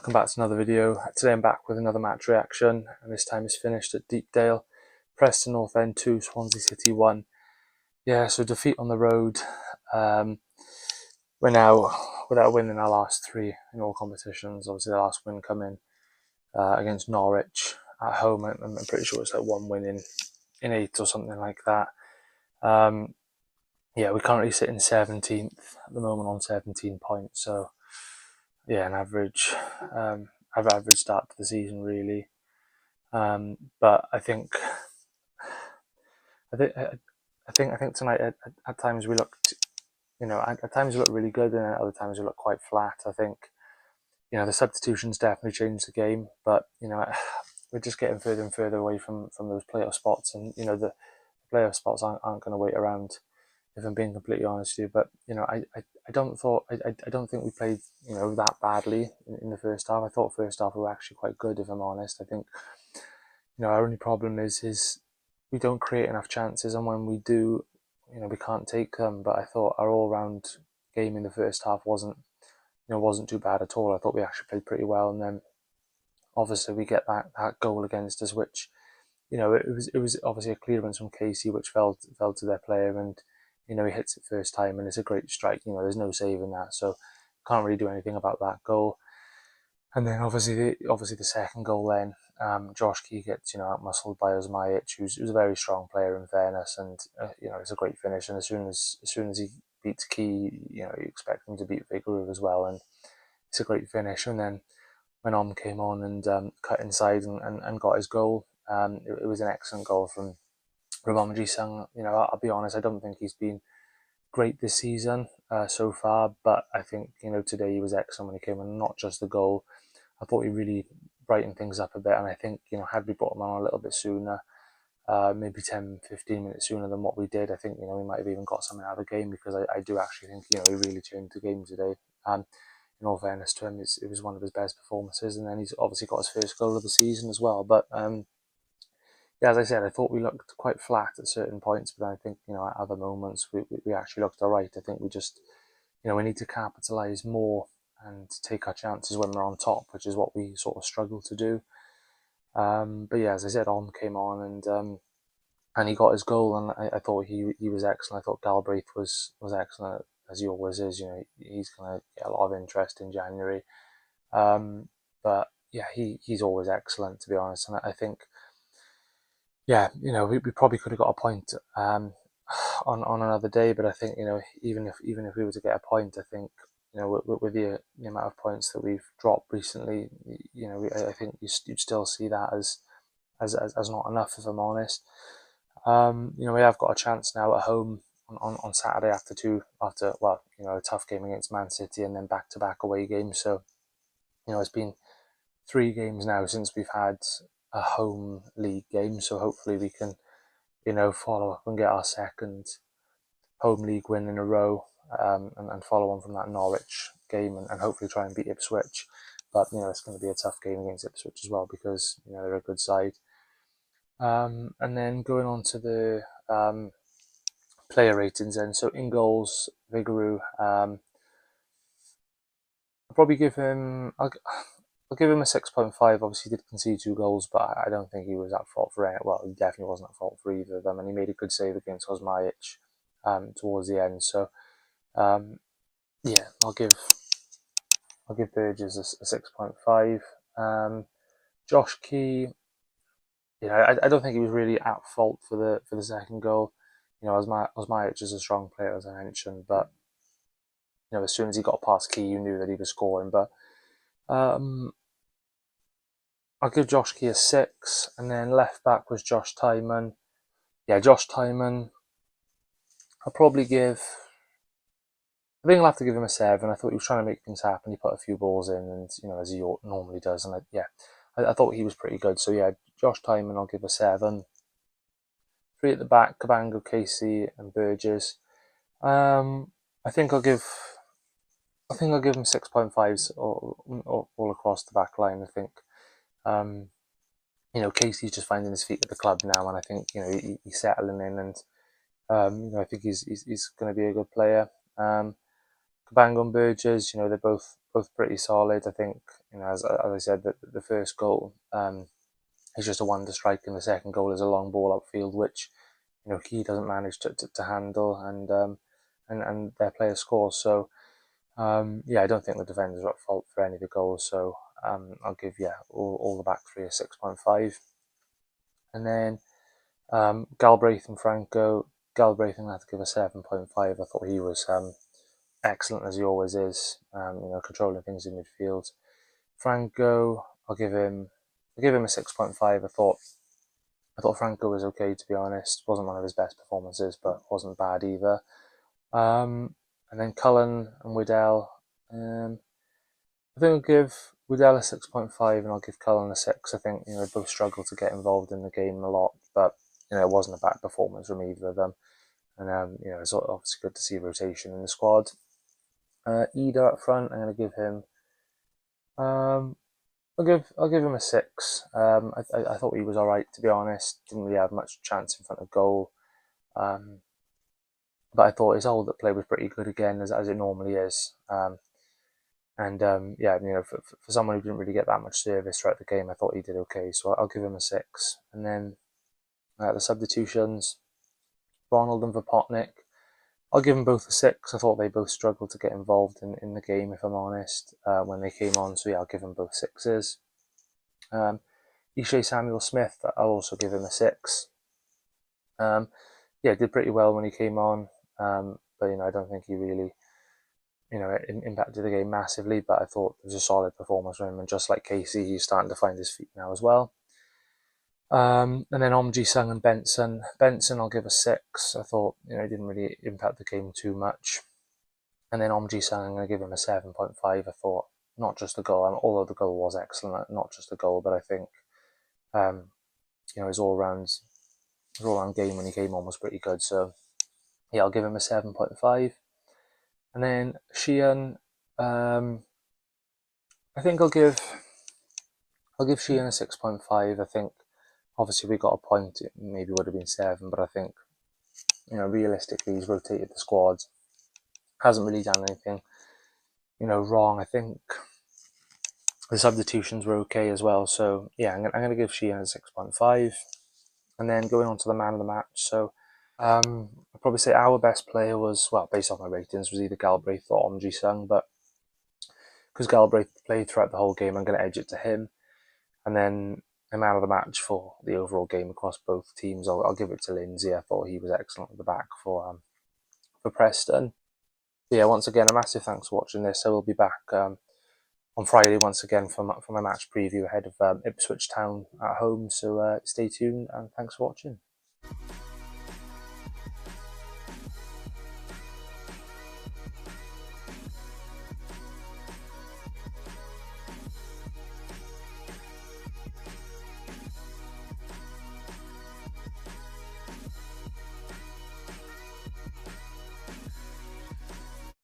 welcome back to another video. Today I'm back with another match reaction, and this time it's finished at Deepdale. Preston North End 2, Swansea City 1. Yeah, so defeat on the road. We're now without winning our last three in all competitions. Obviously the last win coming against Norwich at home. I'm pretty sure it's like one win in 8 or something like that. Yeah, we currently sit in 17th at the moment on 17 points, so yeah, an average start to the season really. But I think tonight at times we looked, at times we looked really good, and at other times we looked quite flat. I think, the substitutions definitely changed the game, but we're just getting further and further away from those playoff spots, and the playoff spots aren't going to wait around, if I'm being completely honest with you. But I don't think we played that badly in the first half. I thought first half we were actually quite good, if I'm honest. I think our only problem is we don't create enough chances, and when we do, we can't take them. But I thought our all-round game in the first half wasn't too bad at all. I thought we actually played pretty well, and then obviously we get that goal against us, which it was obviously a clearance from Casey which fell to their player, and he hits it first time, and it's a great strike. There's no saving that, so can't really do anything about that goal. And then obviously the second goal, then Josh Key gets out-muscled by Osmajic, who's a very strong player in fairness, and it's a great finish. And as soon as he beats Key, you expect him to beat Vigouroux as well, and it's a great finish. And then when Om came on and cut inside and got his goal, it was an excellent goal from Romamji Sung. I'll be honest, I don't think he's been great this season so far, but I think today he was excellent when he came on. Not just the goal, I thought he really brightened things up a bit, and I think had we brought him on a little bit sooner, maybe 10-15 minutes sooner than what we did, I think we might have even got something out of the game, because I do actually think he really changed the game today. In all fairness to him, it was one of his best performances, and then he's obviously got his first goal of the season as well. But yeah, as I said, I thought we looked quite flat at certain points, but I think at other moments we actually looked all right. I think we just we need to capitalise more and take our chances when we're on top, which is what we sort of struggle to do. But yeah, as I said, On came on and he got his goal, and I thought he was excellent. I thought Galbraith was excellent, as he always is. He's going to get a lot of interest in January. But yeah, he's always excellent, to be honest. And I think, yeah, we probably could have got a point on another day, but I think even if we were to get a point, I think with the amount of points that we've dropped recently, I think you'd still see that as not enough, if I'm honest. We have got a chance now at home on Saturday after a tough game against Man City, and then back-to-back away games. So it's been 3 games now since we've had a home league game, so hopefully we can follow up and get our second home league win in a row, and follow on from that Norwich game, and hopefully try and beat Ipswich. But it's going to be a tough game against Ipswich as well, because they're a good side. And then going on to the player ratings then. So in goals, Vigouroux, I'll probably give him, I'll give him a 6.5. Obviously he did concede 2 goals, but I don't think he was at fault for it. Well, he definitely wasn't at fault for either of them, and he made a good save against Osmajic towards the end. So yeah, I'll give Burgess a 6.5. Josh Key, I don't think he was really at fault for the second goal. Osmajic is a strong player, as I mentioned, but as soon as he got past Key, you knew that he was scoring. But I'll give Josh Key a 6, and then left back was Josh Tymon. Yeah, Josh Tymon, I'll probably give. I think I'll have to give him a 7. I thought he was trying to make things happen. He put a few balls in, and as he normally does. And I thought he was pretty good. So yeah, Josh Tymon, I'll give a 7. 3 at the back: Cabango, Casey, and Burgess. I think I'll give him 6.5s all across the back line. I think Casey's just finding his feet at the club now, and I think he's settling in, and I think he's going to be a good player. Cabango and Burgess, they're both both pretty solid. I think, as I said, the first goal is just a wonder strike, and the second goal is a long ball upfield, which he doesn't manage to handle, and their player scores. So yeah, I don't think the defenders are at fault for any of the goals. So I'll give all the back three a 6.5, and then Galbraith and Franco. Galbraith, I'm gonna have to give a 7.5. I thought he was excellent, as he always is. Controlling things in midfield. Franco, I'll give him a 6.5. I thought Franco was okay, to be honest. Wasn't one of his best performances, but wasn't bad either. And then Cullen and Widdell. I think I'll give Widdell a 6.5, and I'll give Cullen a 6. I think they both struggle to get involved in the game a lot, but it wasn't a bad performance from either of them. And it's obviously good to see rotation in the squad. Eder up front, I'm going to give him. I'll give him a 6. I thought he was all right, to be honest. Didn't really have much chance in front of goal. But I thought his hold up play was pretty good again, as it normally is. For someone who didn't really get that much service throughout the game, I thought he did okay. So I'll give him a 6. And then the substitutions, Ronald and Vopotnik, I'll give them both a 6. I thought they both struggled to get involved in the game, if I'm honest, when they came on. So yeah, I'll give them both 6s. Ishe Samuel Smith, I'll also give him a 6. Did pretty well when he came on, but I don't think he really impacted the game massively. But I thought it was a solid performance from him, and just like Casey, he's starting to find his feet now as well. And then Omji Sung and Benson. Benson, I'll give a 6. I thought he didn't really impact the game too much. And then Omji Sung, I'm going to give him a 7.5. I thought not just the goal, although the goal was excellent, not just the goal, but I think his all-round game when he came on was pretty good. So yeah, I'll give him a 7.5. And then Sheehan, I think I'll give Sheehan a 6.5. I think obviously we got a point. It maybe would have been 7, but I think realistically he's rotated the squad. Hasn't really done anything wrong. I think the substitutions were okay as well. So yeah, I'm going to give Sheehan a 6.5. And then going on to the man of the match. So I'd probably say our best player was, well, based off my ratings, was either Galbraith or Omji Sung, but because Galbraith played throughout the whole game, I'm going to edge it to him. And then the man of the match for the overall game across both teams, I'll give it to Lindsay. I thought he was excellent at the back for Preston. But yeah, once again, a massive thanks for watching this. I will be back on Friday once again for my match preview ahead of Ipswich Town at home. So stay tuned, and thanks for watching.